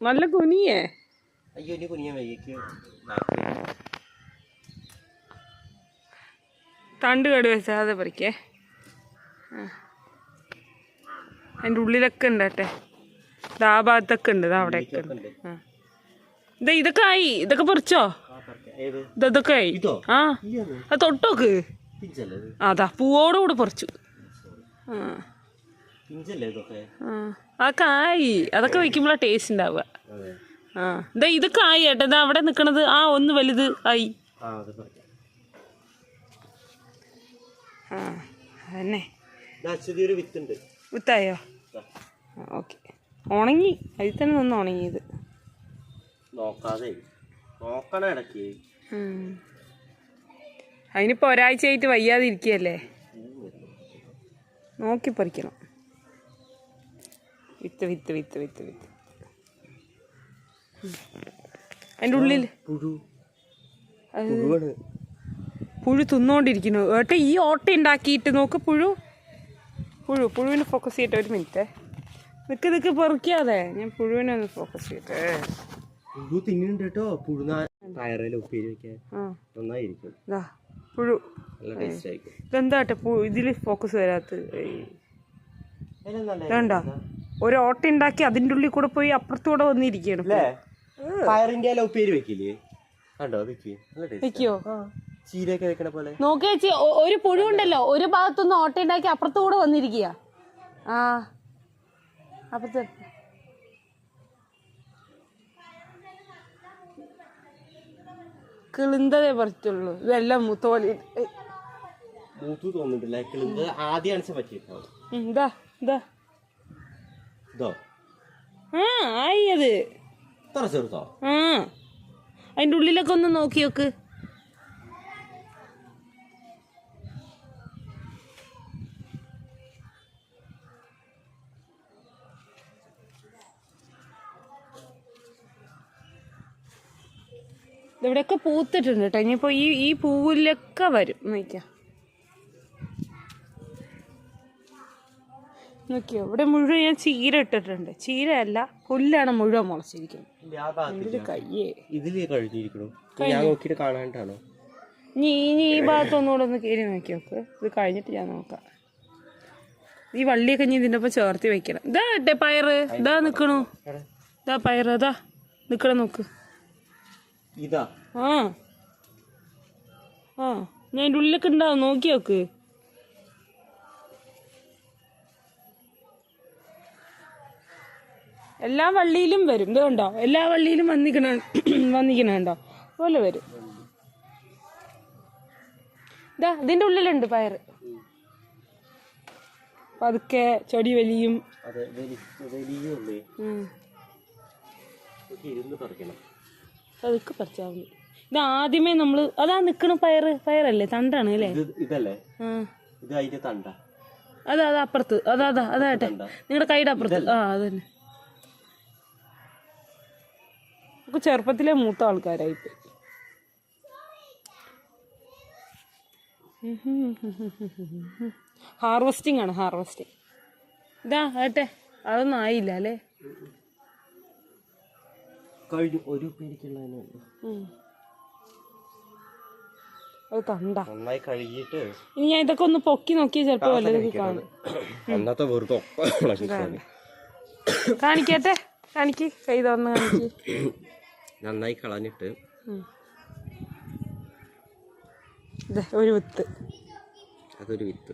നല്ല കുനിയേ. അയ്യോ ഇനി കുനിയാൻ വൈകിക്ക് തണ്ട് കേട് വെച്ചാതെ പറിക്കേ. അതിൻ്റെ ഉള്ളിലൊക്കെ ഉണ്ട് കേട്ടെ. ആ ഭാഗത്തൊക്കെ ഉണ്ട്, അവിടെയൊക്കെ ഉണ്ട്. ഇതൊക്കെ ആയി, ഇതൊക്കെ പറിച്ചോ? ഇതൊക്കെ ആയി. ആ അത് തൊട്ടോക്ക്. അതാ പൂവോടുകൂടെ പറിച്ചു. അതൊക്കെ ആയി. അതൊക്കെ വെക്കുമ്പോഴാണ് ടേസ്റ്റ് ഉണ്ടാവുക. ഇതൊക്കെ ആയി കേട്ടോ. ഇതാ അവിടെ നിക്കണത്. ഒന്ന് വലുത് ആയി. അതന്നെ വിത്തായോ? ഓക്കെ. ഉണങ്ങി, അതിൽ തന്നെ നിന്ന് ഉണങ്ങിയത്. അതിനിപ്പോ ഒരാഴ്ചയായിട്ട് വയ്യാതിരിക്കുകയല്ലേ. നോക്കി പറിക്കണം. വിത്ത് വിത്ത് വിത്ത് വിത്ത് വിത്ത്. അതിൻ്റെ ഉള്ളിൽ പുഴു തിന്നോണ്ടിരിക്കുന്നു ഏട്ടാ. ഈ ഓട്ട ഉണ്ടാക്കിയിട്ട് നോക്ക്. പുഴുവിനെ ഫോക്കസ് ചെയ്തിട്ട്. ഒരു മിനിറ്റ് നിക്ക് പെറുക്കാതെ. ഞാൻ പുഴുവിനെ ഒന്ന് ഫോക്കസ് ചെയ്തിട്ട്. പുഴു ഇതെന്താട്ടെ ഇതില് ഫോക്കസ് വരാത്തത്? വേണ്ട. ഒരു ഓട്ട ഉണ്ടാക്കി അതിൻ്റെ ഉള്ളിൽ കൂടെ പോയി അപ്പുറത്തൂടെ വന്നിരിക്കണം. വെക്കോ? നോക്കി വെച്ച് ഒരു പുഴു ഉണ്ടല്ലോ, ഒരു ഭാഗത്തുനിന്ന് ഓട്ട ഉണ്ടാക്കി അപ്പുറത്തൂടെ വന്നിരിക്കുക. അപ്പുറത്ത് കിളിന്തതേ പറിച്ചുള്ളൂ. ഇതെല്ലാം തോലി ആയി. അത് അതിൻ്റെ ഉള്ളിലൊക്കെ ഒന്ന് നോക്കി നോക്ക്. ഇവിടെയൊക്കെ പൂത്തിട്ടുണ്ട് കേട്ടോ. ഇനിയിപ്പോൾ ഈ പൂവിലൊക്കെ വരും. നോക്കിയോ ഇവിടെ മുഴുവൻ ഞാൻ ചീര ഇട്ടിട്ടുണ്ട്. ചീരയല്ല, പുല്ലാണ് മുഴുവൻ മുളച്ചിരിക്കുന്നത്. കയ്യേ ഇനി ഈ ഭാഗത്തൊന്നുകൂടെ ഒന്ന് കയറി നോക്കി നോക്ക്. ഇത് കഴിഞ്ഞിട്ട് ഞാൻ നോക്കാം. ഈ വള്ളിയൊക്കെ ഇനി ഇതിൻ്റെ ഒപ്പം ചേർത്തി വെക്കണം. ഇതാ ഇട്ടെ പയറ്. ഇതാ നിക്കണു. ഇതാ പയറ്. അതാ നിക്കണം. നോക്ക്. ഞാൻ അതിൻ്റെ ഉള്ളിലൊക്കെ ഉണ്ടാവും. നോക്കി നോക്ക്. എല്ലാ വള്ളിയിലും വരും. ഇത് കണ്ടോ? എല്ലാ വള്ളിയിലും വന്നിക്കണുണ്ടോ? അതുപോലെ വരും. ഇതാ ഇതിൻ്റെ ഉള്ളിലുണ്ട് പയറ്. പതുക്കെ ചെടി വലിയും. പതുക്കെ പറിച്ചാൽ മതി. ഇത് ആദ്യമേ നമ്മള് അതാ നിക്കണ പയറല്ലേ? തണ്ടാണ് അല്ലേ? അതാ അപ്പുറത്ത്. അതാട്ടെ നിങ്ങളുടെ കൈയുടെ അപ്പുറത്ത്. അതന്നെ. നമുക്ക് ചെറുപ്പത്തിലെ മൂത്ത ആൾക്കാരായിപ്പോയി. ഹാർവെസ്റ്റിംഗ് ആണ്, ഹാർവെസ്റ്റിംഗ്. ഇതാ ഏട്ടെ അതൊന്നും ആയില്ല അല്ലേ? അത് തണ്ടാ. ഇനി ഞാൻ ഇതൊക്കെ ഒന്ന് പൊക്കി നോക്കിയാൽ ചിലപ്പോ വല്ലതൊക്കെ കാണും. കാണിക്കട്ടെ. കാണിക്ക്. കൈ തുറന്ന് കാണിക്ക്. നന്നായി കളഞ്ഞിട്ട് ഒരു വിത്ത്. അതൊരു വിത്ത്.